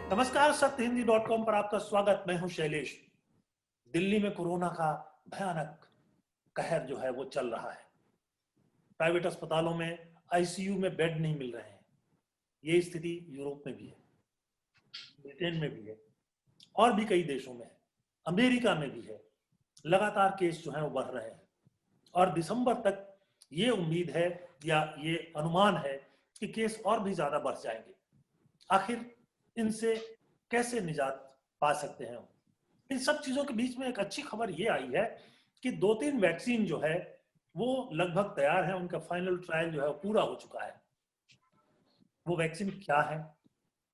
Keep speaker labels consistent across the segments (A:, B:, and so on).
A: नमस्कार, सत्यहिंदी.com पर आपका स्वागत। मैं हूं शैलेश। दिल्ली में कोरोना का भयानक कहर जो है वो चल रहा है। प्राइवेट अस्पतालों में आईसीयू में बेड नहीं मिल रहे हैं। ये स्थिति यूरोप में भी है, ब्रिटेन में भी है और भी कई देशों में है, अमेरिका में भी है। लगातार केस जो है वो बढ़ रहे हैं और दिसंबर तक ये उम्मीद है या ये अनुमान है कि केस और भी ज्यादा बढ़ जाएंगे। आखिर इनसे कैसे निजात पा सकते हैं? इन सब चीजों के बीच में एक अच्छी खबर ये आई है कि 2-3 वैक्सीन जो है वो लगभग तैयार है, उनका फाइनल ट्रायल जो है वो पूरा हो चुका है। वो वैक्सीन क्या है,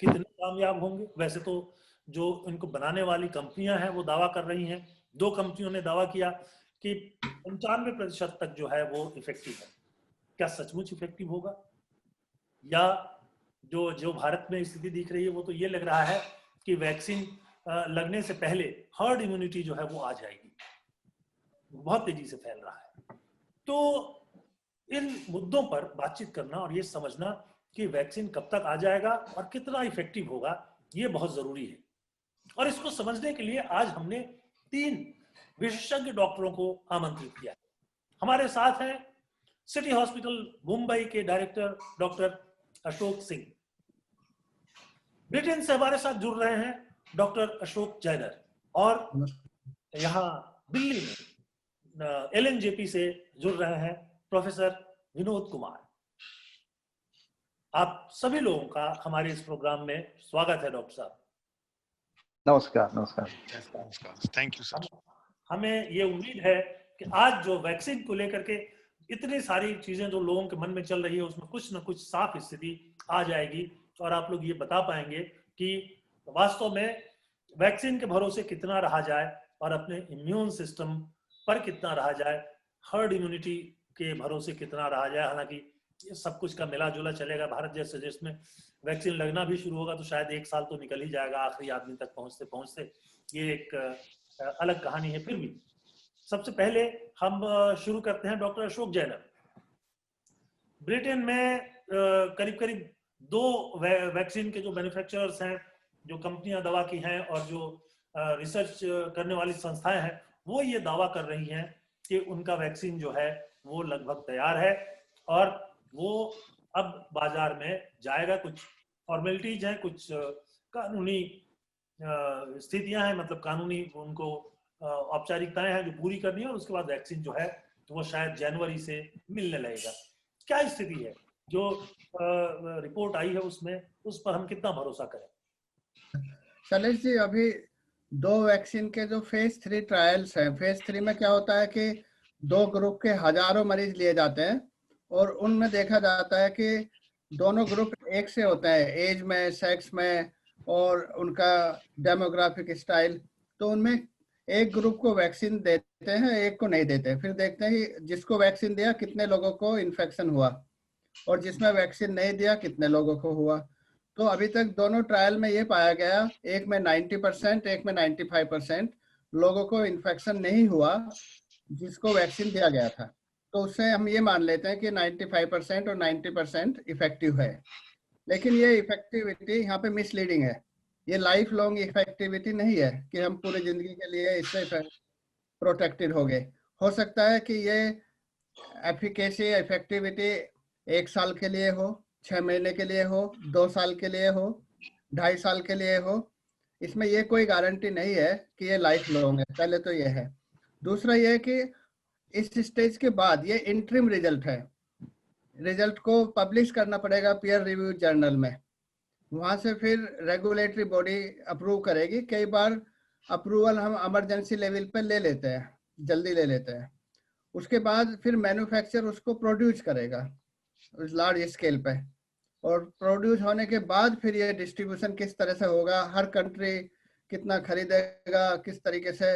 A: कितने कामयाब होंगे? वैसे तो जो इनको बनाने वाली कंपनियां हैं वो दावा कर रही हैं। 2 कंपनियों ने दावा किया कि 95% तक जो है वो इफेक्टिव है। क्या सचमुच इफेक्टिव होगा? या जो जो भारत में स्थिति दिख रही है वो तो ये लग रहा है कि वैक्सीन लगने से पहले हर्ड इम्यूनिटी जो है वो आ जाएगी। बहुत तेजी से फैल रहा है। तो इन मुद्दों पर बातचीत करना और ये समझना कि वैक्सीन कब तक आ जाएगा और कितना इफेक्टिव होगा, ये बहुत जरूरी है। और इसको समझने के लिए आज हमने 3 विशेषज्ञ डॉक्टरों को आमंत्रित किया। हमारे साथ हैं सिटी हॉस्पिटल मुंबई के director doctor Ashok Singh. Britain से हमारे साथ जुड़ रहे हैं डॉक्टर अशोक जैनर। और यहाँ दिल्ली में एलएनजेपी से जुड़ रहे हैं प्रोफेसर विनोद कुमार। आप सभी लोगों का हमारे इस प्रोग्राम में स्वागत है। डॉक्टर साहब
B: नमस्कार। नमस्कार।
C: Thank you sir.
A: हमें ये उम्मीद है कि आज जो वैक्सीन को लेकर के इतनी सारी चीजें जो लोगों के मन में चल रही है उसमें कुछ ना कुछ साफ स्थिति आ जाएगी और आप लोग ये बता पाएंगे कि वास्तव में वैक्सीन के भरोसे कितना रहा जाए और अपने इम्यून सिस्टम पर कितना रहा जाए, हर्ड इम्यूनिटी के भरोसे कितना रहा जाए। हालांकि ये सब कुछ का मिला जुला चलेगा। भारत जैसे देश में वैक्सीन लगना भी शुरू होगा तो शायद 1 साल तो निकल ही जाएगा आखिरी आदमी तक पहुंचते पहुंचते। ये एक अलग कहानी है। फिर भी सबसे पहले हम शुरू करते हैं डॉक्टर अशोक जैनर। ब्रिटेन में करीब करीब 2 वैक्सीन के जो मैन्युफैक्चरर्स हैं, जो कंपनियां दवा की हैं और जो रिसर्च करने वाली संस्थाएं हैं, वो ये दावा कर रही हैं कि उनका वैक्सीन जो है वो लगभग तैयार है और वो अब बाजार में जाएगा। कुछ फॉर्मेलिटीज हैं, कुछ कानूनी स्थितियां हैं, मतलब कानूनी उनको औपचारिकताएं हैं जो पूरी करनी है और उसके बाद वैक्सीन जो है तो वो शायद जनवरी से मिलने लगेगा। क्या स्थिति है? जो रिपोर्ट आई है उसमें, उस पर हम कितना भरोसा करें?
D: शैलेश जी, अभी 2 वैक्सीन के जो फेज 3 ट्रायल्स हैं, फेज 3 में क्या होता है कि 2 ग्रुप के हजारों मरीज लिए जाते हैं और उनमें देखा जाता है कि दोनों ग्रुप एक से होते हैं एज में, सेक्स में और उनका डेमोग्राफिक स्टाइल। तो उनमें एक ग्रुप को वैक्सीन देते हैं, एक को नहीं देते। फिर देखते हैं कि जिसको वैक्सीन दिया कितने लोगों को इन्फेक्शन हुआ और जिसमें वैक्सीन नहीं दिया कितने लोगों को हुआ। तो अभी तक दोनों ट्रायल में ये पाया गया, एक में 90%, एक में 95% लोगों को इन्फेक्शन नहीं हुआ जिसको वैक्सीन दिया गया था। तो उससे हम ये मान लेते हैं कि 95% और 90% इफेक्टिव है। लेकिन ये इफेक्टिविटी यहाँ पे मिसलीडिंग है। ये लाइफ लॉन्ग इफेक्टिविटी नहीं है कि हम पूरी जिंदगी के लिए इससे प्रोटेक्टेड हो गए। हो सकता है कि ये एफिकेसी, इफेक्टिविटी 1 साल के लिए हो, 6 महीने के लिए हो, 2 साल के लिए हो, 2.5 साल के लिए हो। इसमें ये कोई गारंटी नहीं है कि ये लाइफ लॉन्ग है। पहले तो ये है। दूसरा ये है कि इस स्टेज के बाद ये इंटरिम रिजल्ट है। रिजल्ट को पब्लिश करना पड़ेगा पीयर रिव्यू जर्नल में। वहां से फिर रेगुलेटरी बॉडी अप्रूव करेगी। कई बार अप्रूवल हम इमरजेंसी लेवल पे ले लेते हैं, जल्दी ले लेते हैं। उसके बाद फिर मैन्युफैक्चर उसको प्रोड्यूस करेगा लार्ज स्केल पे, और प्रोड्यूस होने के बाद फिर ये डिस्ट्रीब्यूशन किस तरह से होगा, हर कंट्री कितना खरीदेगा, किस तरीके से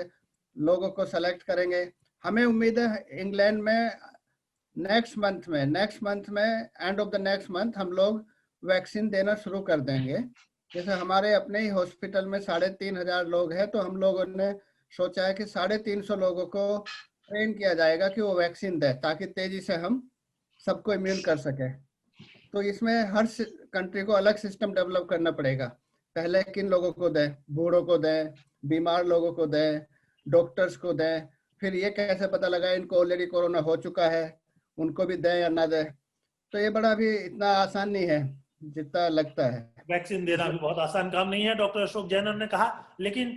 D: लोगों को सेलेक्ट करेंगे। हमें उम्मीद है इंग्लैंड में नेक्स्ट मंथ में end of the next month हम लोग वैक्सीन देना शुरू कर देंगे। जैसे हमारे अपने ही हॉस्पिटल में 3,500 लोग हैं, तो हम लोगों ने सोचा है कि 350 लोगों को ट्रेन किया जाएगा कि वो वैक्सीन दे, ताकि तेजी से हम सबको इम्यून कर सके। तो इसमें हर कंट्री को अलग सिस्टम डेवलप करना पड़ेगा। पहले किन लोगों को दें, बूढ़ों को दें, बीमार लोगों को दें, डॉक्टर्स को दें, फिर ये कैसे पता लगा इनको ऑलरेडी कोरोना हो चुका है, उनको भी दें या ना दें। तो ये बड़ा भी इतना आसान नहीं है जितना लगता है।
A: वैक्सीन देना भी बहुत आसान काम नहीं है, डॉक्टर अशोक जैन ने कहा। लेकिन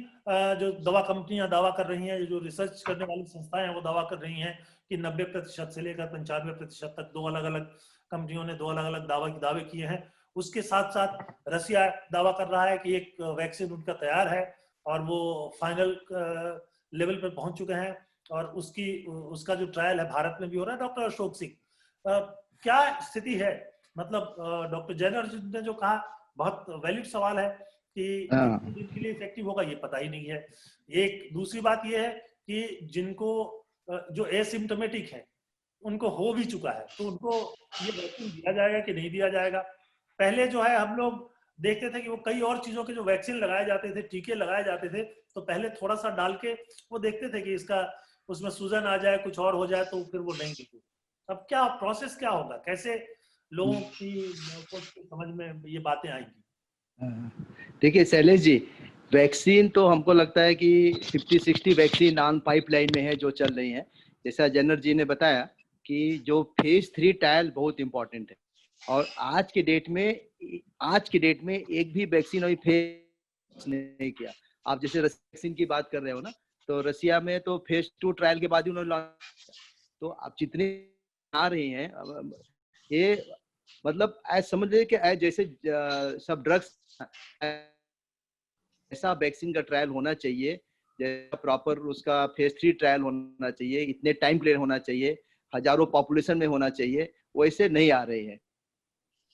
A: जो दवा कंपनियां दावा कर रही हैं, जो रिसर्च करने वाली संस्थाएं हैं, वो दावा कर रही हैं कि 90% से लेकर 95% तक दो अलग अलग कंपनियों ने दो अलग अलग दावे किए हैं। उसके साथ साथ रसिया दावा कर रहा है कि एक वैक्सीन उनका तैयार है और वो फाइनल लेवल पर पहुंच चुके हैं, और उसका जो ट्रायल है भारत में भी हो रहा है। डॉक्टर अशोक सिंह, क्या स्थिति है? मतलब डॉक्टर जैन ने जो कहा बहुत वैलिड सवाल है कि जिनके लिए इफेक्टिव होगा ये पता ही नहीं है। एक दूसरी बात ये है कि जिनको जो एसिम्टोमेटिक है उनको हो भी चुका है, तो उनको ये वैक्सीन दिया जाएगा कि नहीं दिया जाएगा? पहले जो है हम लोग देखते थे कि वो कई और चीजों के जो वैक्सीन लगाए जाते थे, टीके लगाए जाते थे, तो पहले थोड़ा सा डाल के वो देखते थे कि इसका उसमें सूजन आ जाए, कुछ और हो जाए, तो फिर वो नहीं देते। अब क्या प्रोसेस क्या होगा, कैसे लोगों की समझ में ये बातें आएंगी?
B: देखिए शैलेश जी, वैक्सीन तो हमको लगता है कि 50-60 वैक्सीन ऑन पाइपलाइन में है जो चल रही है। जैसा जनरल जी ने बताया कि जो फेज 3 ट्रायल बहुत इंपॉर्टेंट है, और आज के डेट में एक भी वैक्सीन अभी फेज नहीं किया। आप जैसे वैक्सीन की बात कर रहे हो ना, तो रसिया में तो फेज 2 ट्रायल के बाद ही उन्होंने लॉन्च। तो आप जितने आ रही हैं, ये मतलब ऐसा समझ लीजिए कि जैसे सब ड्रग्स, ऐसा वैक्सीन का ट्रायल होना चाहिए, जैसा प्रॉपर उसका फेज 3 ट्रायल होना चाहिए, इतने टाइम पीरियड होना चाहिए, हजारों पॉपुलेशन में होना चाहिए, वैसे नहीं आ रहे हैं।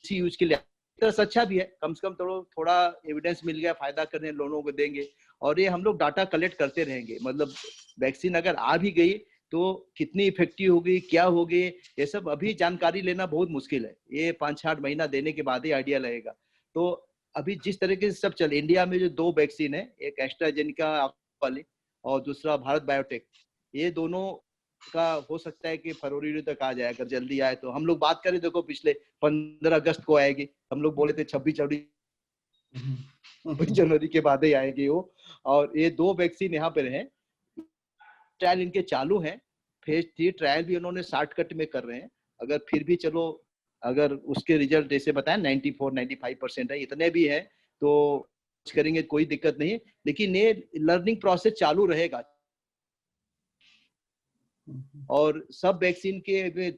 B: इसी यूज के लिए तो अच्छा भी है, कम से कम थोड़ा एविडेंस मिल गया, फायदा करने लोगों को देंगे, और ये हम लोग डाटा कलेक्ट करते रहेंगे। मतलब वैक्सीन अगर आ भी गई तो कितनी इफेक्टिव होगी, क्या होगी, ये सब अभी जानकारी लेना बहुत मुश्किल है। ये 5-8 महीना देने के बाद ही आइडिया लगेगा। तो अभी जिस तरीके से सब चल, इंडिया में जो 2 वैक्सीन है, एक एस्ट्राजेनेका वाली और दूसरा भारत बायोटेक, ये दोनों का हो सकता है कि फरवरी तक आ जाए। अगर जल्दी आए तो हम लोग बात करें, देखो पिछले 15 अगस्त को आएगी, हम लोग बोले थे 26 जनवरी के बाद ही आएगी वो। और ये 2 वैक्सीन यहाँ पे हैं, ट्रायल इनके चालू हैं। फेज 3 ट्रायल भी उन्होंने शॉर्टकट में कर रहे हैं। अगर फिर भी चलो, अगर उसके रिजल्ट जैसे बताया 94-95% है, इतने भी है तो करेंगे, कोई दिक्कत नहीं। लेकिन ये लर्निंग प्रोसेस चालू रहेगा, और सब वैक्सीन के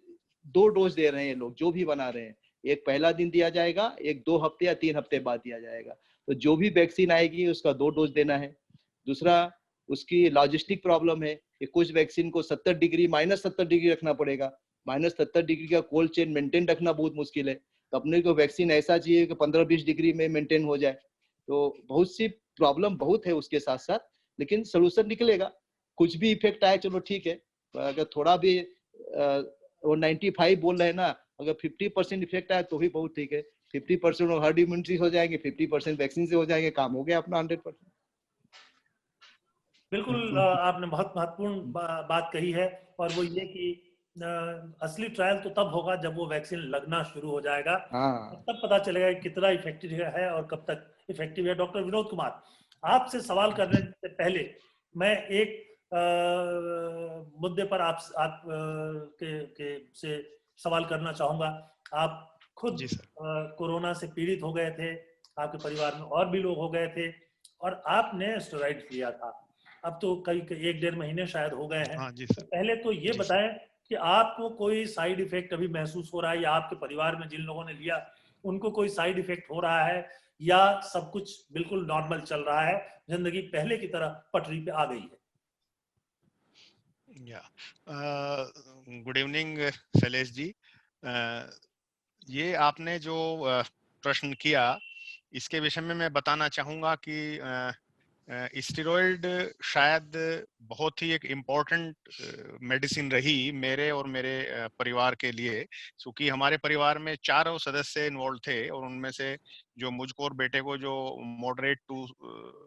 B: 2 डोज दे रहे हैं लोग, जो भी बना रहे हैं। एक पहला दिन दिया जाएगा, एक 2 हफ्ते या 3 हफ्ते बाद दिया जाएगा। तो जो भी वैक्सीन आएगी उसका 2 डोज देना है। दूसरा, उसकी लॉजिस्टिक प्रॉब्लम है कि कुछ वैक्सीन को -70 डिग्री रखना पड़ेगा। -70 डिग्री का कोल्ड चेन मेंटेन रखना बहुत मुश्किल है। तो अपने को वैक्सीन ऐसा चाहिए कि 15-20 डिग्री में मेंटेन हो जाए। तो बहुत सी प्रॉब्लम बहुत है उसके साथ साथ, लेकिन सोल्यूशन निकलेगा। कुछ भी इफेक्ट आए चलो ठीक है, अगर थोड़ा भी वो 95 बोल रहे हैं ना, अगर 50% इफेक्ट आए तो भी बहुत ठीक है। 50% हर्ड इम्यूनिटी हो जाएंगे, 50% वैक्सीन से हो जाएंगे, काम हो गया अपना 100%।
A: बिल्कुल, आपने बहुत महत्वपूर्ण बात कही है, और वो ये कि असली ट्रायल तो तब होगा जब वो वैक्सीन लगना शुरू हो जाएगा।
B: हाँ,
A: तब पता चलेगा कि कितना इफेक्टिव है और कब तक इफेक्टिव है। डॉक्टर विनोद कुमार, आपसे सवाल करने से पहले मैं एक मुद्दे पर आप के से सवाल करना चाहूंगा। आप खुद
C: जी सर।
A: कोरोना से पीड़ित हो गए थे, आपके परिवार में और भी लोग हो गए थे, और आपने स्टेरॉइड लिया था। अब तो कई 1-1.5 महीने शायद हो गए हैं।
C: हाँ जी
A: तो
C: सर।
A: पहले तो ये
C: जी
A: बताएं कि आपको कोई साइड इफेक्ट अभी महसूस हो रहा है, या आपके परिवार में जिन लोगों ने लिया उनको कोई साइड इफेक्ट हो रहा है, या सब कुछ बिल्कुल नॉर्मल चल रहा है, जिंदगी पहले की तरह पटरी पे आ गई है?
C: या गुड इवनिंग शैलेश जी। ये आपने जो प्रश्न किया, इसके विषय में मैं बताना चाहूंगा कि स्टेरॉइड शायद बहुत ही एक इम्पोर्टेंट मेडिसिन रही मेरे और मेरे परिवार के लिए, क्योंकि हमारे परिवार में 4 सदस्य इन्वॉल्व थे, और उनमें से जो मुझको और बेटे को जो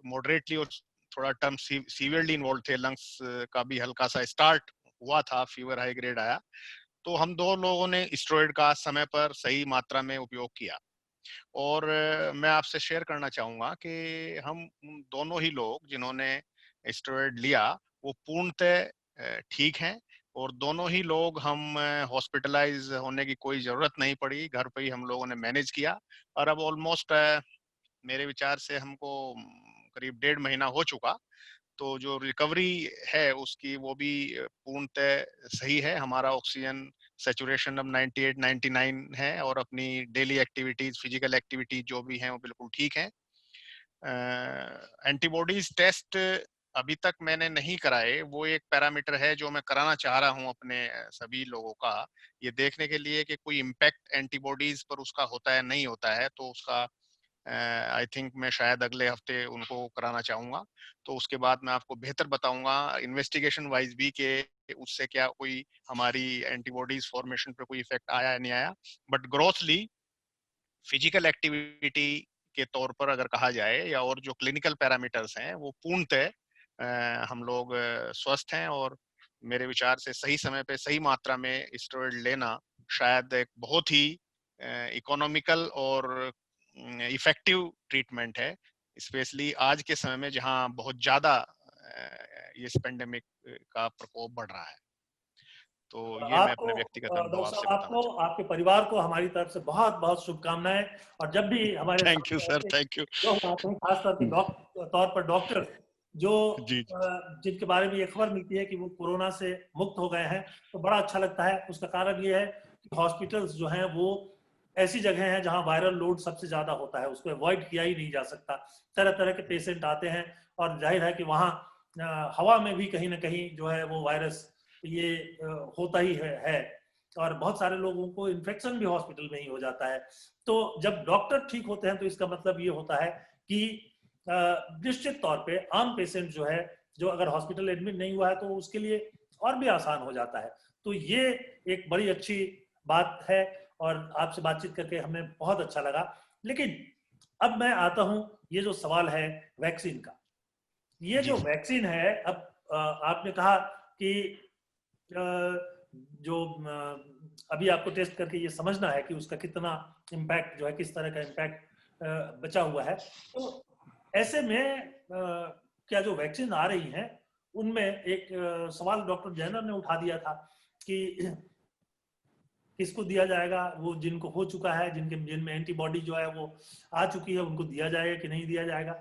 C: मॉडरेटली और थोड़ा टर्म सीवियरली इन्वॉल्व थे, लंग्स का भी हल्का सा स्टार्ट हुआ था, फीवर हाई ग्रेड आया, तो हम 2 लोगों ने स्टेरॉइड का समय पर सही मात्रा में उपयोग किया। और मैं आपसे शेयर करना चाहूंगा कि हम उन दोनों ही लोग जिन्होंने स्टेरॉयड लिया वो पूर्णतः ठीक हैं, और दोनों ही लोग हम हॉस्पिटलाइज होने की कोई जरूरत नहीं पड़ी, घर पे ही हम लोगों ने मैनेज किया। और अब ऑलमोस्ट मेरे विचार से हमको करीब 1.5 महीना हो चुका। तो जो रिकवरी है उसकी वो भी पूर्णतः सही है। हमारा ऑक्सीजन सैचुरेशन अब 98-99 है, और अपनी डेली एक्टिविटीज, फिजिकल एक्टिविटीज जो भी हैं वो बिल्कुल ठीक है। एंटीबॉडीज टेस्ट अभी तक मैंने नहीं कराए, वो एक पैरामीटर है जो मैं कराना चाह रहा हूं अपने सभी लोगों का, ये देखने के लिए कि कोई इम्पैक्ट एंटीबॉडीज पर उसका होता है नहीं होता है। तो उसका आई थिंक मैं शायद अगले हफ्ते उनको कराना चाहूंगा। तो उसके बाद मैं आपको बेहतर बताऊंगा इन्वेस्टिगेशन वाइज भी कि उससे क्या कोई हमारी एंटीबॉडीज फॉर्मेशन पर कोई इफेक्ट आया या नहीं आया। बट ग्रोथली फिजिकल एक्टिविटी के तौर पर अगर कहा जाए, या और जो क्लिनिकल पैरामीटर्स हैं वो पूर्णतः हम लोग स्वस्थ हैं। और मेरे विचार से सही समय पे सही मात्रा में स्टेरॉइड लेना शायद एक बहुत ही इकोनॉमिकल और इफेक्टिव ट्रीटमेंट है, स्पेशली आज के समय में जहां बहुत ज्यादा इस पेंडेमिक का प्रकोप बढ़ रहा है। तो ये मैं
A: आपको
C: अपने व्यक्तिगत अनुभव
A: डॉक्टर
C: आपसे
A: साहब,
C: बताना
A: आपको,
C: चाहूंगा।
A: आपके परिवार को हमारी तरफ से बहुत बहुत शुभकामनाएं। और जब भी हमारे
C: थैंक यू
A: सामने
C: सर,
A: ऐसे
C: थैंक यू।
A: लोग आते हैं, खासतौर पे तौर पर डॉक्टर जो
C: जी जी।
A: जिनके बारे में ये खबर मिलती है कि वो कोरोना से मुक्त हो गए हैं, तो बड़ा अच्छा लगता है। उसका कारण ये है कि हॉस्पिटल्स जो हैं वो ऐसी जगह हैं जहां वायरल लोड सबसे ज्यादा होता है, उसको अवॉइड किया ही नहीं जा सकता। तरह तरह के पेशेंट आते हैं, और जाहिर है कि वहाँ हवा में भी कहीं ना कहीं जो है वो वायरस ये होता ही है। और बहुत सारे लोगों को इन्फेक्शन भी हॉस्पिटल में ही हो जाता है। तो जब डॉक्टर ठीक होते हैं तो इसका मतलब ये होता है कि निश्चित तौर पे आम पेशेंट जो है, जो अगर हॉस्पिटल एडमिट नहीं हुआ है तो उसके लिए और भी आसान हो जाता है। तो ये एक बड़ी अच्छी बात है, और आपसे बातचीत करके हमें बहुत अच्छा लगा। लेकिन अब मैं आता हूं, ये जो सवाल है वैक्सीन का, ये
C: जी
A: जो
C: सर।
A: वैक्सीन है, अब आपने कहा कि जो अभी आपको टेस्ट करके ये समझना है कि उसका कितना इम्पैक्ट जो है, किस तरह का इम्पैक्ट बचा हुआ है। तो ऐसे में क्या जो वैक्सीन आ रही हैं उनमें एक सवाल डॉक्टर जैनर ने उठा दिया था कि किसको दिया जाएगा, वो जिनको हो चुका है, जिनमें एंटीबॉडी जो है वो आ चुकी है, उनको दिया जाएगा कि नहीं दिया जाएगा।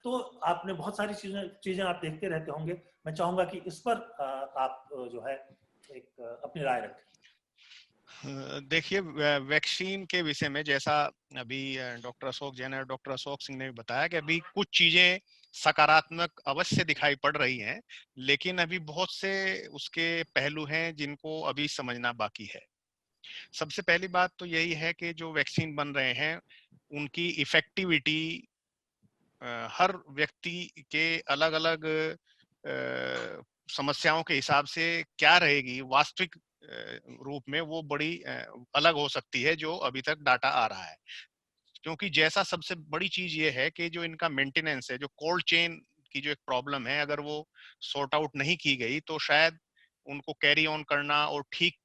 A: तो आपने बहुत सारी चीजें आप देखते रहते होंगे, मैं चाहूंगा कि इस पर आप जो है एक अपनी राय रखें।
C: देखिए, वैक्सीन के विषय में जैसा अभी डॉक्टर अशोक जैन और डॉक्टर अशोक सिंह ने भी बताया कि अभी कुछ चीजें सकारात्मक अवश्य दिखाई पड़ रही हैं, लेकिन अभी बहुत से उसके पहलू हैं जिनको अभी समझना बाकी है। सबसे पहली बात तो यही है कि जो वैक्सीन बन रहे हैं उनकी इफेक्टिविटी हर व्यक्ति के अलग अलग समस्याओं के हिसाब से क्या रहेगी वास्तविक रूप में, वो बड़ी अलग हो सकती है जो अभी तक डाटा आ रहा है। क्योंकि जैसा सबसे बड़ी चीज ये है कि जो इनका मेंटेनेंस है, जो कोल्ड चेन की जो एक प्रॉब्लम है, अगर वो सॉर्ट आउट नहीं की गई तो शायद उनको कैरी ऑन करना और ठीक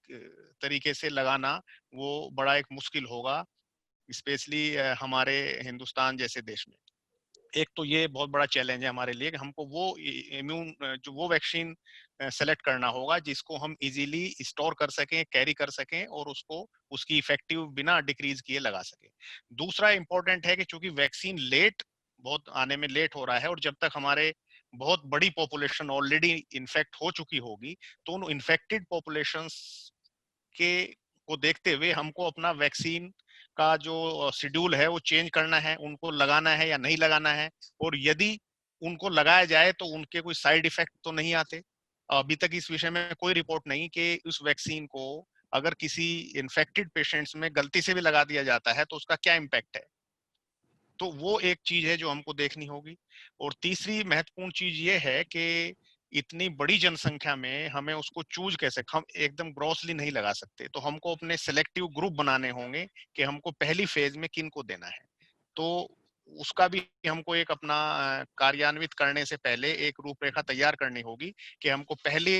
C: तरीके से लगाना वो बड़ा एक मुश्किल होगा, स्पेशली हमारे हिंदुस्तान जैसे देश में। एक तो ये बहुत बड़ा चैलेंज है हमारे लिए कि हमको वो इम्यून जो वो वैक्सीन सेलेक्ट करना होगा जिसको हम इजीली स्टोर कर सकें, कैरी कर सकें, और उसको उसकी इफेक्टिव बिना डिक्रीज किए लगा सकें। दूसरा इंपॉर्टेंट है कि चूंकि वैक्सीन लेट, बहुत आने में लेट हो रहा है, और जब तक हमारे बहुत बड़ी पॉपुलेशन ऑलरेडी इन्फेक्ट हो चुकी होगी, तो उन इन्फेक्टेड पॉपुलेशंस के को देखते हुए हमको अपना वैक्सीन का जो शेड्यूल है वो चेंज करना है, उनको लगाना है या नहीं लगाना है। और यदि उनको लगाया जाए तो उनके कोई साइड इफेक्ट तो नहीं आते। अभी तक इस विषय में कोई रिपोर्ट नहीं कि उस वैक्सीन को अगर किसी इन्फेक्टेड पेशेंट्स में गलती से भी लगा दिया जाता है तो उसका क्या इम्पैक्ट है। तो वो एक चीज है जो हमको देखनी होगी। और तीसरी महत्वपूर्ण चीज ये है कि इतनी बड़ी जनसंख्या में हमें उसको चूज कैसे, हम एकदम ग्रॉसली नहीं लगा सकते, तो हमको अपने सेलेक्टिव ग्रुप बनाने होंगे कि हमको पहली फेज में किन को देना है। तो उसका भी हमको एक अपना कार्यान्वित करने से पहले एक रूपरेखा तैयार करनी होगी कि हमको पहले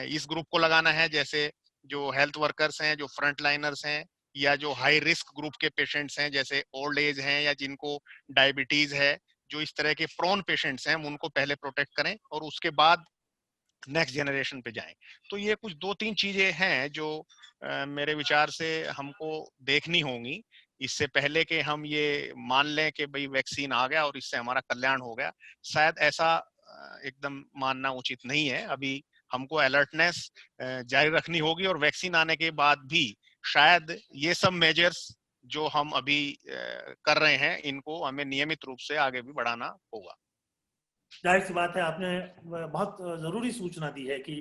C: इस ग्रुप को लगाना है, जैसे जो हेल्थ वर्कर्स हैं, जो फ्रंट लाइनर्स हैं, या जो हाई रिस्क ग्रुप के पेशेंट्स हैं, जैसे ओल्ड एज हैं या जिनको डायबिटीज है, जो इस तरह के प्रोन पेशेंट्स हैं, हम उनको पहले प्रोटेक्ट करें और उसके बाद नेक्स्ट जनरेशन पे जाएं। तो ये कुछ 2-3 चीजें हैं जो मेरे विचार से हमको देखनी होंगी इससे पहले कि हम ये मान लें कि भाई वैक्सीन आ गया और इससे हमारा कल्याण हो गया। शायद ऐसा एकदम मानना उचित नहीं है। अभी हमको अलर्टनेस जारी रखनी होगी और वैक्सीन आने के बाद भी शायद ये सब मेजर्स जो हम अभी कर रहे हैं, इनको हमें नियमित रूप से आगे भी बढ़ाना होगा।
A: जाहिर सी बात है, आपने बहुत जरूरी सूचना दी है कि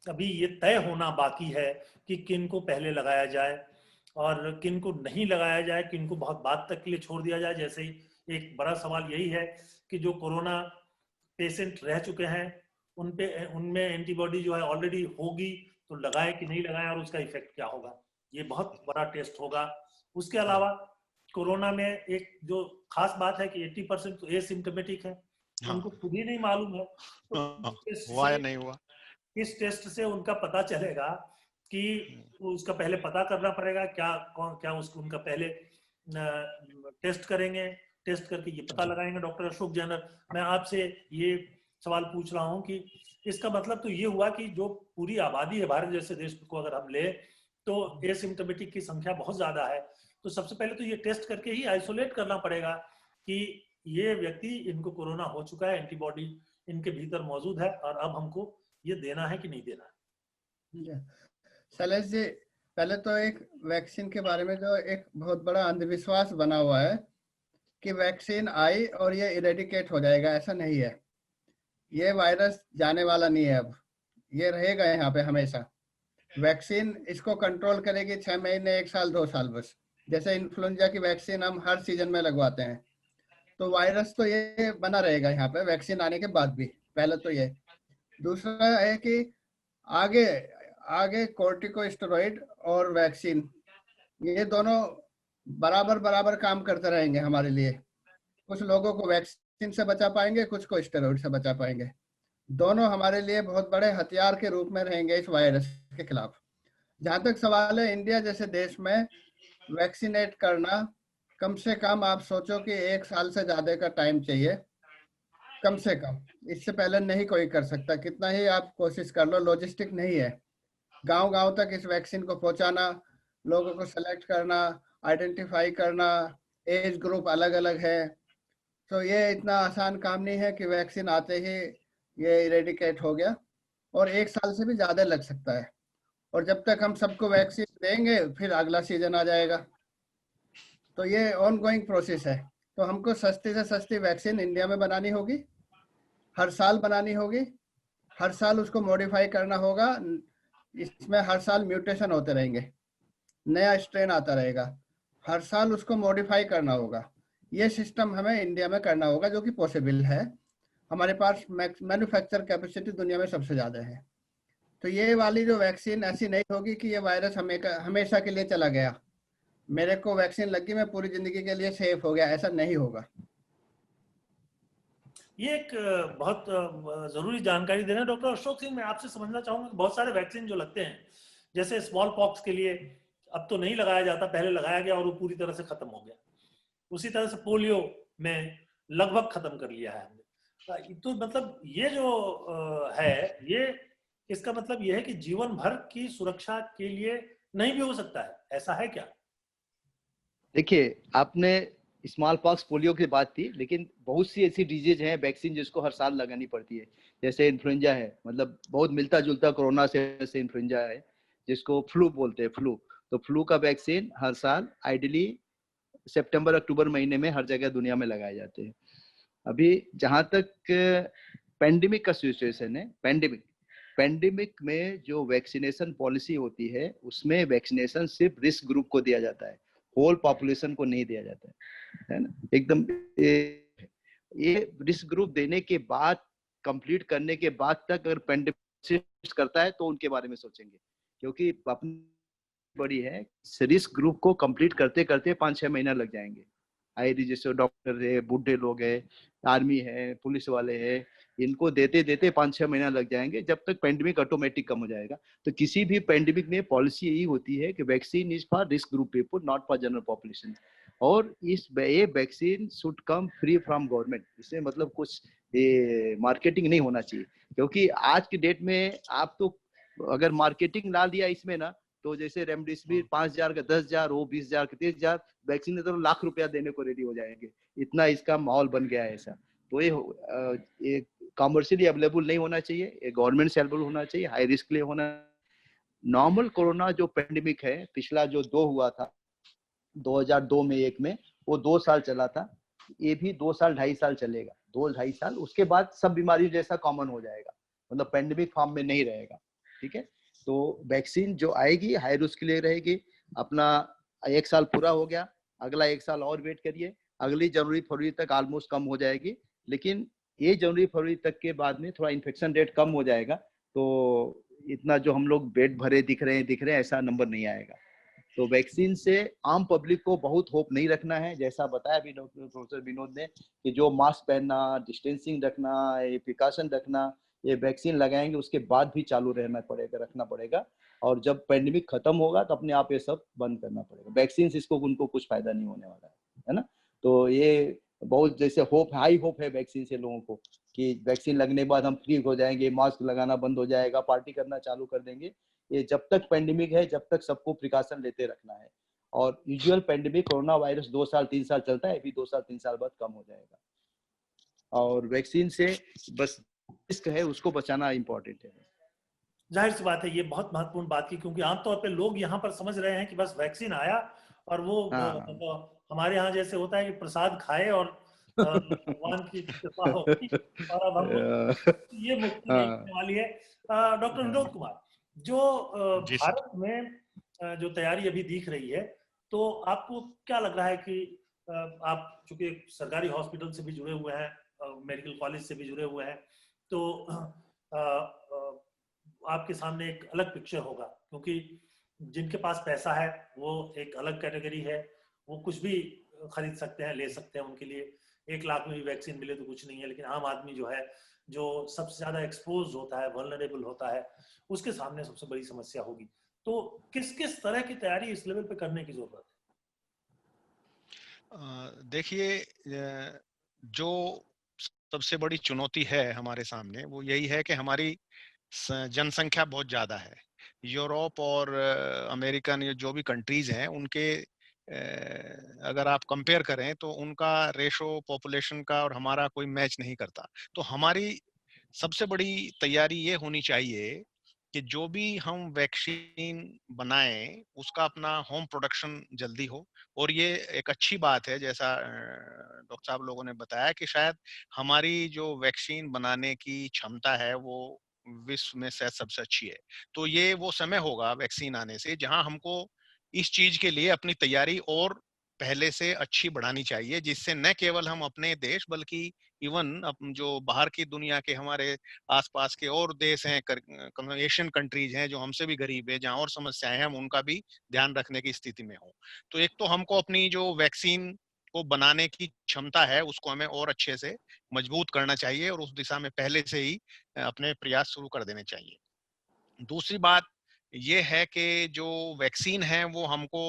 A: अभी ये तय होना बाकी है कि किन को पहले लगाया जाए और किन को नहीं लगाया जाए, किन को बहुत बाद तक के लिए छोड़ दिया जाए। जैसे ही एक बड़ा सवाल यही है कि जो कोरोना पेशेंट रह चुके हैं उनमें एंटीबॉडी जो है ऑलरेडी होगी, तो लगाए कि नहीं लगाए और उसका इफेक्ट क्या होगा, ये बहुत बड़ा टेस्ट होगा। उसके अलावा कोरोना में एक जो खास बात है कि 80% तो एसिम्प्टोमेटिक है, उनको खुद ही नहीं मालूम है, तो
C: हुआ या नहीं हुआ,
A: इस टेस्ट से उनका पता चलेगा कि उसका पहले पता करना पड़ेगा क्या उसको उनका पहले टेस्ट करेंगे, टेस्ट करके ये पता लगाएंगे। डॉक्टर अशोक जैनर, मैं आपसे ये सवाल पूछ रहा हूँ कि इसका मतलब तो ये हुआ कि जो पूरी आबादी है भारत जैसे देश को अगर हम ले तो एसिम्प्टोमेटिक की संख्या बहुत ज्यादा है, तो सबसे पहले तो ये टेस्ट करके ही आइसोलेट करना पड़ेगा कि ये व्यक्ति, इनको कोरोना हो चुका है, एंटीबॉडी इनके भीतर मौजूद है और अब हमको ये देना है कि नहीं देना है।
D: शैलेश जी, पहले तो एक वैक्सीन के बारे में जो एक बहुत बड़ा अंधविश्वास बना हुआ है कि वैक्सीन आई और ये इरेडिकेट हो जाएगा, ऐसा नहीं है। ये वायरस जाने वाला नहीं है, अब ये रहेगा यहाँ पे हमेशा। वैक्सीन इसको कंट्रोल करेगी 6 महीने, 1 साल, 2 साल बस। जैसे इन्फ्लुएंजा की वैक्सीन हम हर सीजन में लगवाते हैं, तो वायरस तो ये बना रहेगा यहाँ पे वैक्सीन आने के बाद भी। पहले तो ये। दूसरा है कि आगे आगे कोर्टिकोस्टेरॉइड और वैक्सीन, ये दोनों बराबर बराबर काम करते रहेंगे हमारे लिए। कुछ लोगों को वैक्सीन से बचा पाएंगे, कुछ को स्टेरॉइड से बचा पाएंगे। दोनों हमारे लिए बहुत बड़े हथियार के रूप में रहेंगे इस वायरस के खिलाफ। जहां तक सवाल है इंडिया जैसे देश में वैक्सीनेट करना, कम से कम आप सोचो कि 1 साल से ज्यादा का टाइम चाहिए, कम से कम। इससे पहले नहीं कोई कर सकता, कितना ही आप कोशिश कर लो, लॉजिस्टिक नहीं है। गांव गांव तक इस वैक्सीन को पहुंचाना, लोगों को सेलेक्ट करना, आइडेंटिफाई करना, एज ग्रुप अलग अलग है, तो ये इतना आसान काम नहीं है कि वैक्सीन आते ही ये इरेडिकेट हो गया। और 1 साल से भी ज्यादा लग सकता है। और जब तक हम सबको वैक्सीन देंगे फिर अगला सीजन आ जाएगा, तो ये ऑन गोइंग प्रोसेस है। तो हमको सस्ती से सस्ती वैक्सीन इंडिया में बनानी होगी, हर साल बनानी होगी, हर साल उसको मॉडिफाई करना होगा। इसमें हर साल म्यूटेशन होते रहेंगे, नया स्ट्रेन आता रहेगा, हर साल उसको मॉडिफाई करना होगा। ये सिस्टम हमें इंडिया में करना होगा, जो कि पॉसिबल है। हमारे पास मैन्युफैक्चर कैपेसिटी दुनिया में सबसे ज्यादा है। तो ये वाली जो वैक्सीन ऐसी नहीं होगी कि ये वायरस हमेशा के लिए चला गया, मेरे को वैक्सीन लगी मैं पूरी जिंदगी के लिए सेफ हो गया, ऐसा नहीं होगा।
A: ये एक बहुत जरूरी जानकारी दे रहे हैं डॉक्टर अशोक सिंह। मैं आपसे समझना चाहूंगा कि बहुत सारे वैक्सीन जो लगते हैं, जैसे स्मॉल पॉक्स के लिए अब तो नहीं लगाया जाता, पहले लगाया गया और वो पूरी तरह से खत्म हो गया। उसी तरह से पोलियो में लगभग खत्म कर लिया है हमने। तो मतलब ये जो है, ये इसका मतलब ये है कि जीवन भर की सुरक्षा के लिए नहीं भी हो सकता है, ऐसा है क्या?
B: देखिए, आपने स्मॉल पॉक्स पोलियो की बात थी, लेकिन बहुत सी ऐसी डिजीज हैं वैक्सीन जिसको हर साल लगानी पड़ती है। जैसे इन्फ्लुएंजा है, मतलब बहुत मिलता जुलता कोरोना से इन्फ्लुएंजा है, जिसको फ्लू बोलते हैं, फ्लू। तो फ्लू का वैक्सीन हर साल आइडियली सितंबर अक्टूबर महीने में हर जगह दुनिया में लगाए जाते हैं। अभी जहां तक पेंडेमिक का सिचुएशन है, पेंडेमिक में जो वैक्सीनेशन पॉलिसी होती है उसमें वैक्सीनेशन सिर्फ रिस्क ग्रुप को दिया जाता है, होल पॉपुलेशन को नहीं दिया जाता है ना। एकदम ये रिस्क ग्रुप देने के बाद, कंप्लीट करने के बाद तक अगर पेंडेमिक करता है तो उनके बारे में सोचेंगे, क्योंकि अपनी बड़ी है, रिस्क ग्रुप को कंप्लीट करते करते 5-6 महीना लग जाएंगे। हाई रिस्क, जैसे डॉक्टर है, बूढ़े लोग है, आर्मी है, पुलिस वाले है, इनको देते देते 5-6 महीना लग जाएंगे, जब तक पेंडेमिक ऑटोमेटिक कम हो जाएगा। तो किसी भी पेंडेमिक में पॉलिसी यही होती है कि vaccine is for risk group people, not for general population. और ये vaccine should come free from government. इसमें मतलब कुछ ये मार्केटिंग नहीं होना चाहिए, क्योंकि आज की डेट में आप तो अगर मार्केटिंग ला दिया इसमें ना, तो जैसे रेमडेसिविर 5,000 का 10,000 हो, 20,000 का 30,000, वैक्सीन तो लाख रुपया देने को रेडी हो जाएंगे। इतना इसका माहौल बन गया है ऐसा। तो ये कॉमर्शियली अवेलेबल नहीं होना चाहिए, ये गवर्नमेंट से अवेलेबल होना चाहिए, हाई रिस्क लिए होना। नॉर्मल कोरोना जो पेंडेमिक है, पिछला जो 2 हुआ था 2002 में, एक में, वो 2 साल चला था। ये भी 2 साल 2.5 साल चलेगा, 2-2.5 साल। उसके बाद सब बीमारी जैसा कॉमन हो जाएगा, मतलब पेंडेमिक फॉर्म में नहीं रहेगा। ठीक है, तो वैक्सीन जो आएगी हाई रिस्क के लिए रहेगी। अपना 1 साल पूरा हो गया, अगला 1 साल और वेट करिए, अगली जनवरी फरवरी तक ऑलमोस्ट कम हो जाएगी। लेकिन ये जनवरी फरवरी तक के बाद में थोड़ा इन्फेक्शन रेट कम हो जाएगा, तो इतना जो हम लोग बेड भरे दिख रहे हैं ऐसा नंबर नहीं आएगा। तो वैक्सीन से आम पब्लिक को बहुत होप नहीं रखना है। जैसा बताया भी डॉक्टर प्रोफेसर विनोद ने कि जो मास्क पहनना, डिस्टेंसिंग रखना, ये प्रिकॉशन रखना, ये वैक्सीन लगाएंगे उसके बाद भी चालू रखना पड़ेगा। और जब पेंडेमिक खत्म होगा तो अपने आप ये सब बंद करना पड़ेगा। वैक्सीन से उनको कुछ फायदा नहीं होने वाला है ना। तो ये बहुत जैसे हाई होप है वैक्सीन से लोगों को कि वैक्सीन लगने के बाद हम फ्री हो जाएंगे, मास्क लगाना बंद हो जाएगा, पार्टी करना चालू कर देंगे। ये जब तक पेंडेमिक है, जब तक सबको प्रिकॉशन लेते रखना है। और यूजुअल पेंडेमिक कोरोना वायरस 2 साल 3 साल चलता है, अभी 2 साल 3 साल बाद कम हो जाएगा। और वैक्सीन से बस रिस्क है, उसको बचाना इम्पोर्टेंट है।
A: जाहिर सी बात है, ये बहुत महत्वपूर्ण बात की, क्योंकि आमतौर पे लोग यहाँ पर समझ रहे हैं कि बस वैक्सीन आया और वो हमारे यहाँ जैसे होता है कि प्रसाद खाए और भगवान की कृपा होगी और अब हम ये मुक्ति नहीं होने वाली है। डॉक्टर विनोद कुमार, जो भारत में जो तैयारी अभी दिख रही है, तो आपको क्या लग रहा है कि आप चूंकि सरकारी हॉस्पिटल से भी जुड़े हुए हैं, मेडिकल कॉलेज से भी जुड़े हुए हैं, तो आपके सामने एक अलग पिक्चर होगा, क्योंकि जिनके पास पैसा है वो एक अलग कैटेगरी है, वो कुछ भी खरीद सकते हैं, ले सकते हैं। उनके लिए 1 लाख में भी वैक्सीन मिले तो कुछ नहीं है। लेकिन आम आदमी जो है, जो सबसे ज्यादा एक्सपोज होता है, वल्नरेबल होता है, उसके सामने सबसे बड़ी समस्या होगी। तो किस किस तरह की तैयारी इस लेवल पे करने की जरूरत है?
C: देखिए, जो सबसे बड़ी चुनौती है हमारे सामने वो यही है कि हमारी जनसंख्या बहुत ज्यादा है। यूरोप और अमेरिकन जो भी कंट्रीज हैं, उनके अगर आप कंपेयर करें तो उनका रेशो पॉपुलेशन का और हमारा कोई मैच नहीं करता। तो हमारी सबसे बड़ी तैयारी ये होनी चाहिए कि जो भी हम वैक्सीन बनाएं उसका अपना होम प्रोडक्शन जल्दी हो। और ये एक अच्छी बात है, जैसा डॉक्टर साहब लोगों ने बताया, कि शायद हमारी जो वैक्सीन बनाने की क्षमता है वो विश्व में शायद सबसे अच्छी है। तो ये वो समय होगा वैक्सीन आने से जहां हमको इस चीज के लिए अपनी तैयारी और पहले से अच्छी बढ़ानी चाहिए, जिससे न केवल हम अपने देश बल्कि इवन जो बाहर की दुनिया के हमारे आसपास के और देश हैं, एशियन कंट्रीज हैं जो हमसे भी गरीब है, जहां और समस्याएं हैं, हम उनका भी ध्यान रखने की स्थिति में हो। तो एक तो हमको अपनी जो वैक्सीन को बनाने की क्षमता है उसको हमें और अच्छे से मजबूत करना चाहिए और उस दिशा में पहले से ही अपने प्रयास शुरू कर देने चाहिए। दूसरी बात ये है कि जो वैक्सीन है वो हमको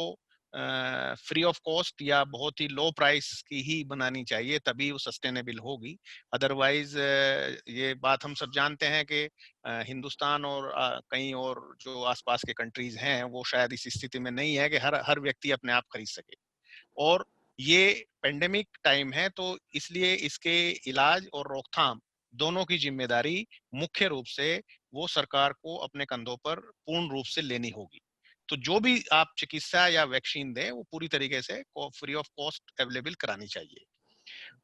C: फ्री ऑफ कॉस्ट या बहुत ही लो प्राइस की ही बनानी चाहिए, तभी वो सस्टेनेबल होगी। अदरवाइज ये बात हम सब जानते हैं कि हिंदुस्तान और कई और जो आसपास के कंट्रीज हैं वो शायद इस स्थिति में नहीं है कि हर हर व्यक्ति अपने आप खरीद सके। और ये पेंडेमिक टाइम है, तो इसलिए इसके इलाज और रोकथाम दोनों की जिम्मेदारी मुख्य रूप से वो सरकार को अपने कंधों पर पूर्ण रूप से लेनी होगी। तो जो भी आप चिकित्सा या वैक्सीन दें वो पूरी तरीके से फ्री ऑफ कॉस्ट अवेलेबल करानी चाहिए।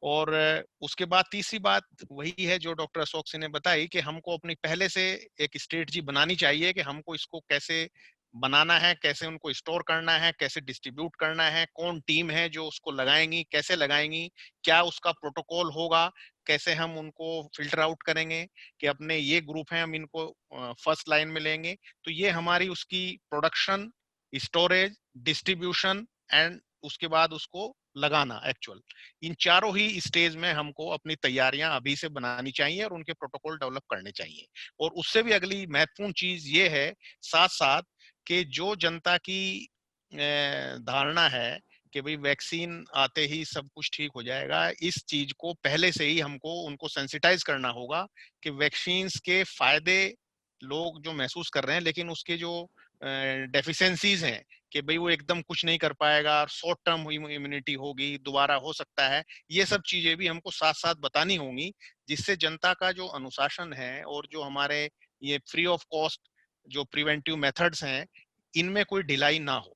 C: और उसके बाद तीसरी बात वही है जो डॉक्टर अशोक सिंह ने बताई कि हमको अपनी पहले से एक स्ट्रेटजी बनानी चाहिए कि हमको इसको कैसे बनाना है, कैसे उनको स्टोर करना है, कैसे डिस्ट्रीब्यूट करना है, कौन टीम है जो उसको लगाएंगी, कैसे लगाएंगी, क्या उसका प्रोटोकॉल होगा, कैसे हम उनको फिल्टर आउट करेंगे कि अपने ये ग्रुप हैं हम इनको फर्स्ट लाइन में लेंगे। तो ये हमारी उसकी प्रोडक्शन, स्टोरेज, डिस्ट्रीब्यूशन एंड उसके बाद उसको लगाना एक्चुअल, इन चारों ही स्टेज में हमको अपनी तैयारियां अभी से बनानी चाहिए और उनके प्रोटोकॉल डेवलप करने चाहिए। और उससे भी अगली महत्वपूर्ण चीज ये है साथ साथ कि जो जनता की धारणा है कि भाई वैक्सीन आते ही सब कुछ ठीक हो जाएगा, इस चीज को पहले से ही हमको उनको सेंसिटाइज करना होगा कि वैक्सीन के फायदे लोग जो महसूस कर रहे हैं, लेकिन उसके जो डेफिशिएंसीज हैं कि भाई वो एकदम कुछ नहीं कर पाएगा, शॉर्ट टर्म इम्यूनिटी होगी, दोबारा हो सकता है, ये सब चीजें भी हमको साथ साथ बतानी होंगी, जिससे जनता का जो अनुशासन है और जो हमारे ये फ्री ऑफ कॉस्ट जो प्रिवेंटिव मेथड्स हैं, इनमें कोई ढिलाई ना हो।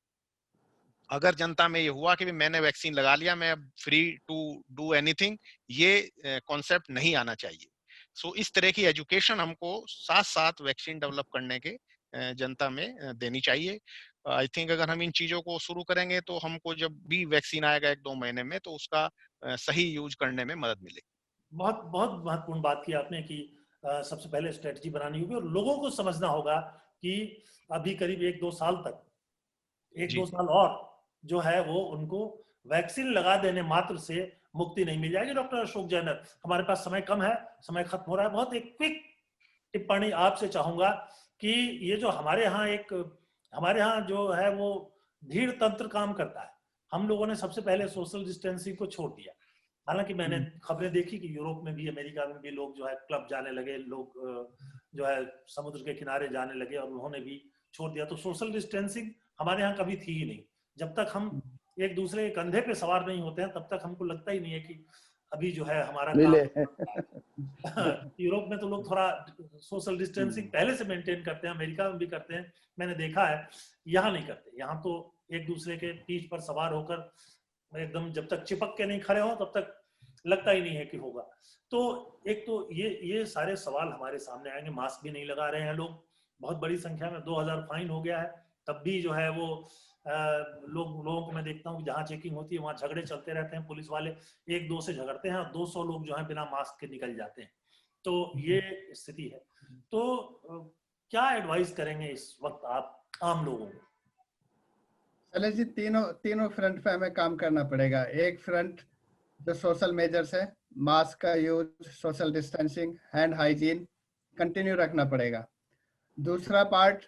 C: अगर जनता में ये हुआ कि मैंने वैक्सीन लगा लिया, मैं अब फ्री टू डू एनीथिंग, ये कॉन्सेप्ट नहीं आना चाहिए। सो इस तरह की एजुकेशन हमको साथ साथ वैक्सीन डेवलप करने के जनता में देनी चाहिए। आई थिंक अगर हम इन चीजों को शुरू करेंगे तो हमको जब भी वैक्सीन आएगा 1-2 महीने में, तो उसका सही यूज करने में मदद मिलेगी।
A: बहुत बहुत महत्वपूर्ण बात की आपने कि सबसे पहले स्ट्रेटजी बनानी होगी और लोगों को समझना होगा कि अभी करीब 1-2 साल तक, 1-2 साल और जो है वो उनको वैक्सीन लगा देने मात्र से मुक्ति नहीं मिल जाएगी। डॉक्टर अशोक जैनर, हमारे पास समय कम है, समय खत्म हो रहा है, बहुत एक क्विक टिप्पणी आपसे चाहूंगा कि ये जो हमारे यहाँ जो है वो भीड़ तंत्र काम करता है। हम लोगों ने सबसे पहले सोशल डिस्टेंसिंग को छोड़ दिया। हालांकि मैंने खबरें देखी कि यूरोप में भी, अमेरिका में भी लोग जो है क्लब जाने लगे, लोग जो है समुद्र के किनारे जाने लगे और उन्होंने भी छोड़ दिया। तो सोशल डिस्टेंसिंग हमारे यहाँ कभी थी ही नहीं। जब तक हम एक दूसरे के कंधे पे सवार नहीं होते हैं तब तक हमको लगता ही नहीं है कि अभी जो है हमारा काम यूरोप में तो लोग थोड़ा सोशल डिस्टेंसिंग पहले से मेंटेन करते हैं, अमेरिका में भी करते हैं, मैंने देखा है। यहाँ नहीं करते। यहाँ तो एक दूसरे के पीठ पर सवार होकर एकदम जब तक चिपक के नहीं खड़े हो तब तक लगता ही नहीं है कि होगा। तो एक तो ये सारे सवाल हमारे सामने आएंगे। मास्क भी नहीं लगा रहे हैं लोग, बहुत बड़ी संख्या में, 2000 फाइन हो गया है, तब भी जो है वो लोगों को मैं देखता हूँ जहाँ चेकिंग होती है वहाँ झगड़े चलते रहते हैं। पुलिस वाले 1-2 से झगड़ते हैं और 200 लोग जो है बिना मास्क के निकल जाते हैं। तो ये स्थिति है। तो क्या एडवाइस करेंगे इस वक्त आप आम लोगों को?
D: शैलेश जी, तीनों फ्रंट पे हमें काम करना पड़ेगा। एक फ्रंट जो सोशल मेजर्स है, मास्क का use, social distancing, hand hygiene continue रखना पड़ेगा। दूसरा पार्ट,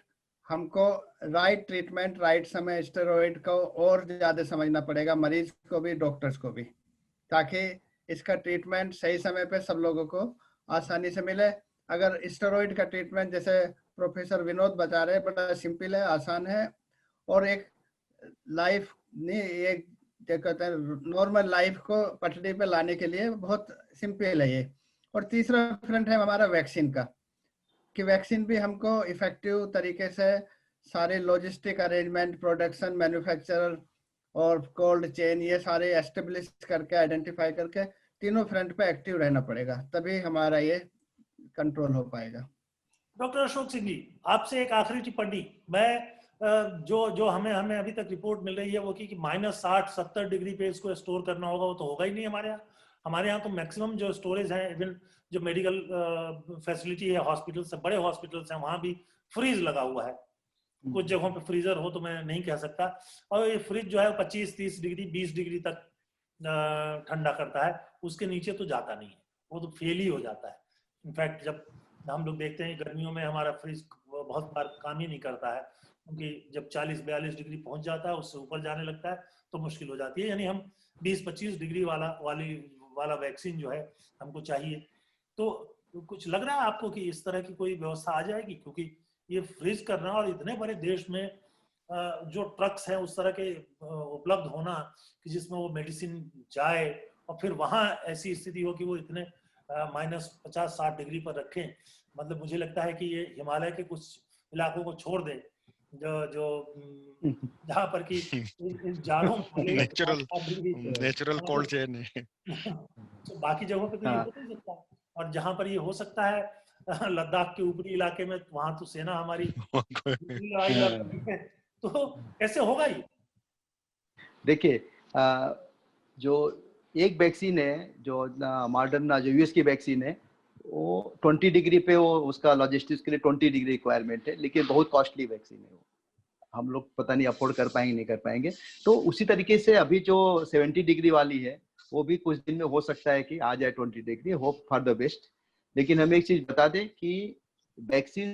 D: हमको राइट ट्रीटमेंट राइट समय, स्टेरॉइड को और ज्यादा समझना पड़ेगा, मरीज को भी डॉक्टर्स को भी, ताकि इसका ट्रीटमेंट सही समय पे सब लोगों को आसानी से मिले। अगर स्टेरॉइड का ट्रीटमेंट जैसे प्रोफेसर विनोद बता रहे, बड़ा सिंपल है, आसान है और एक लाइफ नहीं, एक क्या कहते हैं, नॉर्मल लाइफ को पटरी पे लाने के लिए बहुत सिंपल है ये। और तीसरा फ्रंट है हमारा वैक्सीन का, कि वैक्सीन भी हमको इफेक्टिव तरीके से सारे लॉजिस्टिक अरेंजमेंट, प्रोडक्शन, मैन्युफैक्चरर और कोल्ड चेन, ये सारे एस्टेब्लिश करके, आइडेंटिफाई करके तीनों फ्रंट पे एक्टिव रहना पड़ेगा, तभी हमारा ये कंट्रोल हो पाएगा।
A: डॉक्टर अशोक सिंह जी, आपसे एक आखिरी टिप्पणी। मैं जो हमें अभी तक रिपोर्ट मिल रही है वो कि -60-70 डिग्री पे इसको स्टोर करना होगा, वो तो होगा ही नहीं हमारे यहाँ। हमारे यहाँ तो मैक्सिमम जो स्टोरेज है, इवन जो मेडिकल फैसिलिटी है हॉस्पिटल से, बड़े हॉस्पिटल्स हैं, वहां भी फ्रीज लगा हुआ है। कुछ जगहों पे फ्रीजर हो तो मैं नहीं कह सकता। और ये फ्रिज जो है 25-30 डिग्री 20 डिग्री तक ठंडा करता है, उसके नीचे तो जाता नहीं है, वो तो फेल ही हो जाता है। इनफैक्ट जब हम लोग देखते हैं गर्मियों में हमारा फ्रिज बहुत बार काम ही नहीं करता है, क्योंकि जब 40-42 डिग्री पहुंच जाता है, उससे ऊपर जाने लगता है तो मुश्किल हो जाती है। यानी हम 20-25 डिग्री वाला वैक्सीन जो है हमको चाहिए। तो कुछ लग रहा है आपको कि इस तरह की कोई व्यवस्था आ जाएगी? क्योंकि ये फ्रीज करना और इतने बड़े देश में जो ट्रक्स हैं उस तरह के उपलब्ध होना कि जिसमें वो मेडिसिन जाए और फिर वहां ऐसी स्थिति हो कि वो इतने -50-60 डिग्री पर रखें, मतलब मुझे लगता है कि ये हिमालय के कुछ इलाकों को छोड़ दे जो जहाँ पर कि इस जाड़ों
C: नेचुरल कोल्ड चेन है।
A: तो बाकी जगहों पे तो ये हो नहीं सकता, और जहाँ पर ये हो सकता है लद्दाख के ऊपरी इलाके में, वहां तो सेना हमारी लड़ाई लड़ रही है, तो कैसे होगा ये?
B: देखिए, जो एक वैक्सीन है, जो मॉडर्ना, जो यूएस की वैक्सीन है, वो 20 डिग्री पे, वो उसका लॉजिस्टिक्स के लिए 20 डिग्री रिक्वायरमेंट है, लेकिन बहुत कॉस्टली वैक्सीन है वो। हम लोग पता नहीं अफोर्ड कर पाएंगे नहीं कर पाएंगे। तो उसी तरीके से अभी जो 70 डिग्री वाली है वो भी कुछ दिन में हो सकता है कि आ जाए 20 degree, hope for the best. लेकिन हमें एक चीज बता दें कि वैक्सीन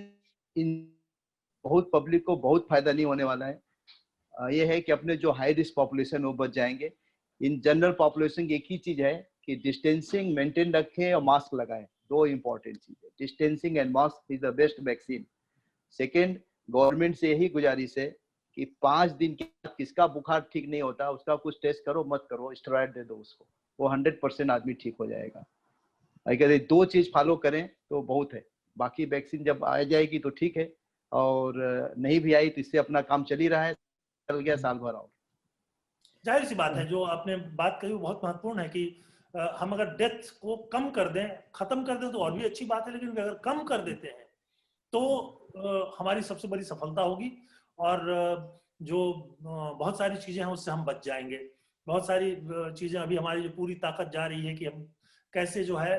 B: इन बहुत पब्लिक को बहुत फायदा नहीं होने वाला है। ये है कि अपने जो हाई रिस्क पॉपुलेशन वो बच जाएंगे। इन जनरल पॉपुलेशन की एक ही चीज है कि डिस्टेंसिंग मेंटेन रखें और मास्क लगाएं, दो इंपॉर्टेंट चीज है। Distancing and mask is the best vaccine. Second, government से यही गुजारिश है कि 5 दिन के बाद किसका बुखार ठीक नहीं होता उसका कुछ टेस्ट करो मत करो, स्टेरॉइड दे दो उसको, वो 100% आदमी ठीक हो जाएगा। अगर ये 2 चीज फॉलो करें तो बहुत है। बाकी वैक्सीन जब आ जाएगी तो ठीक है, और नहीं भी आई तो इससे अपना काम चल ही रहा है, चल गया साल भर। और
A: जाहिर सी बात है जो आपने बात कही वो बहुत महत्वपूर्ण है कि हम अगर डेथ को कम कर दें, खत्म कर दें तो और भी अच्छी बात है, लेकिन अगर कम कर देते हैं तो हमारी सबसे बड़ी सफलता होगी। और जो बहुत सारी चीजें हैं उससे हम बच जाएंगे। बहुत सारी चीजें अभी हमारी जो पूरी ताकत जा रही है कि हम कैसे जो है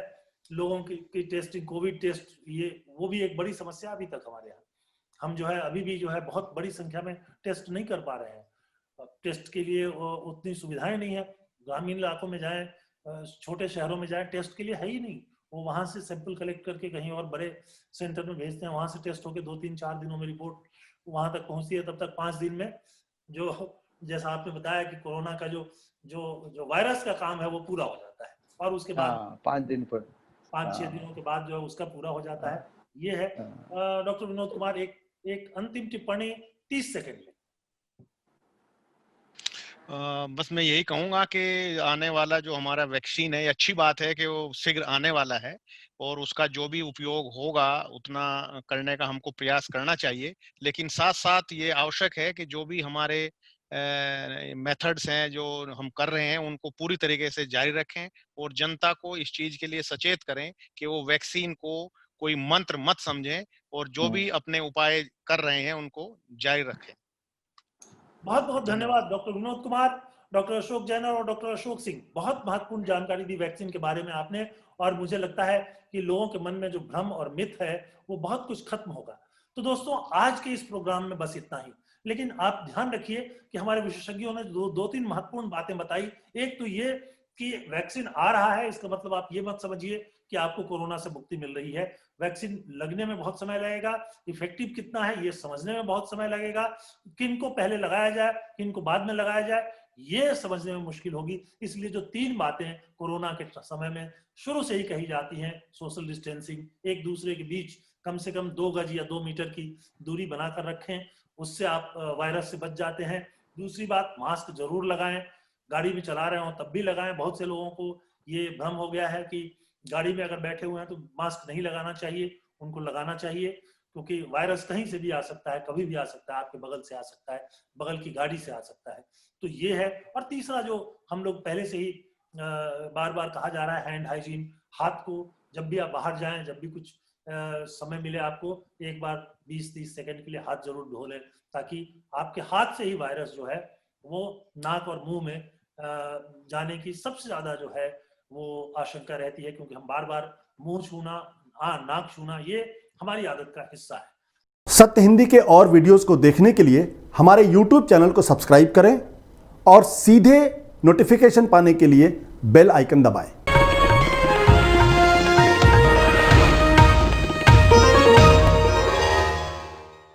A: लोगों की टेस्टिंग, कोविड टेस्ट, ये वो भी एक बड़ी समस्या अभी तक हमारे यहाँ। हम जो है अभी भी जो है बहुत बड़ी संख्या में टेस्ट नहीं कर पा रहे हैं। टेस्ट के लिए उतनी सुविधाएं नहीं है। ग्रामीण इलाकों में जाएं, छोटे शहरों में जाएं, टेस्ट के लिए है ही नहीं। वो वहां से सैंपल कलेक्ट करके कहीं और बड़े सेंटर में भेजते हैं, वहां से टेस्ट होकर 2-3-4 दिनों में रिपोर्ट वहां तक पहुंचती है। तब तक 5 दिन में जो, जैसा आपने बताया कि कोरोना का जो वायरस का काम है वो पूरा हो जाता है, और उसके बाद
B: 5 दिन पर
A: 5-6 दिनों के बाद जो है उसका पूरा हो जाता है। ये है। डॉक्टर विनोद कुमार, एक अंतिम टिप्पणी 30 सेकंड में।
C: बस मैं यही कहूंगा कि आने वाला जो हमारा वैक्सीन है, अच्छी बात है कि वो शीघ्र आने वाला है, और उसका जो भी उपयोग होगा उतना करने का हमको प्रयास करना चाहिए। लेकिन साथ साथ ये आवश्यक है कि जो भी हमारे मेथड्स हैं जो हम कर रहे हैं उनको पूरी तरीके से जारी रखें, और जनता को इस चीज के लिए सचेत करें कि वो वैक्सीन को कोई मंत्र मत समझें, और जो भी अपने उपाय कर रहे हैं उनको जारी रखें।
A: बहुत बहुत धन्यवाद डॉक्टर विनोद कुमार, डॉक्टर अशोक जैन और डॉक्टर अशोक सिंह। बहुत महत्वपूर्ण जानकारी दी वैक्सीन के बारे में आपने, और मुझे लगता है कि लोगों के मन में जो भ्रम और मिथ है वो बहुत कुछ खत्म होगा। तो दोस्तों, आज के इस प्रोग्राम में बस इतना ही। लेकिन आप ध्यान रखिए कि हमारे विशेषज्ञों ने 2-3 महत्वपूर्ण बातें बताई। एक तो ये कि वैक्सीन आ रहा है, इसका मतलब आप ये मत समझिए कि आपको कोरोना से मुक्ति मिल रही है। वैक्सीन लगने में बहुत समय लगेगा, इफेक्टिव कितना है ये समझने में बहुत समय लगेगा, किनको पहले लगाया जाए किनको बाद में लगाया जाए ये समझने में मुश्किल होगी। इसलिए जो 3 बातें कोरोना के समय में शुरू से ही कही जाती हैं, सोशल डिस्टेंसिंग, एक दूसरे के बीच कम से कम 2 गज या 2 मीटर की दूरी बनाकर रखें, उससे आप वायरस से बच जाते हैं। दूसरी बात, मास्क जरूर लगाएं, गाड़ी में चला रहे हो तब भी लगाएं। बहुत से लोगों को ये भ्रम हो गया है कि गाड़ी में अगर बैठे हुए हैं तो मास्क नहीं लगाना चाहिए, उनको लगाना चाहिए, क्योंकि वायरस कहीं से भी आ सकता है, कभी भी आ सकता है, आपके बगल से आ सकता है, बगल की गाड़ी से आ सकता है। तो ये है। और तीसरा जो हम लोग पहले से ही बार बार कहा जा रहा है, हैंड हाइजीन, हाथ को जब भी आप बाहर जाएं, जब भी कुछ समय मिले आपको, एक बार 20-30 सेकंड के लिए हाथ जरूर धो लें, ताकि आपके हाथ से ही वायरस जो है वो नाक और मुंह में जाने की सबसे ज्यादा जो है वो आशंका रहती है, क्योंकि हम बार बार मुंह छूना, नाक छूना, ये हमारी आदत का हिस्सा है।
E: सत्य हिंदी के और वीडियोस को देखने के लिए हमारे YouTube चैनल को सब्सक्राइब करें और सीधे नोटिफिकेशन पाने के लिए बेल आइकन दबाएं।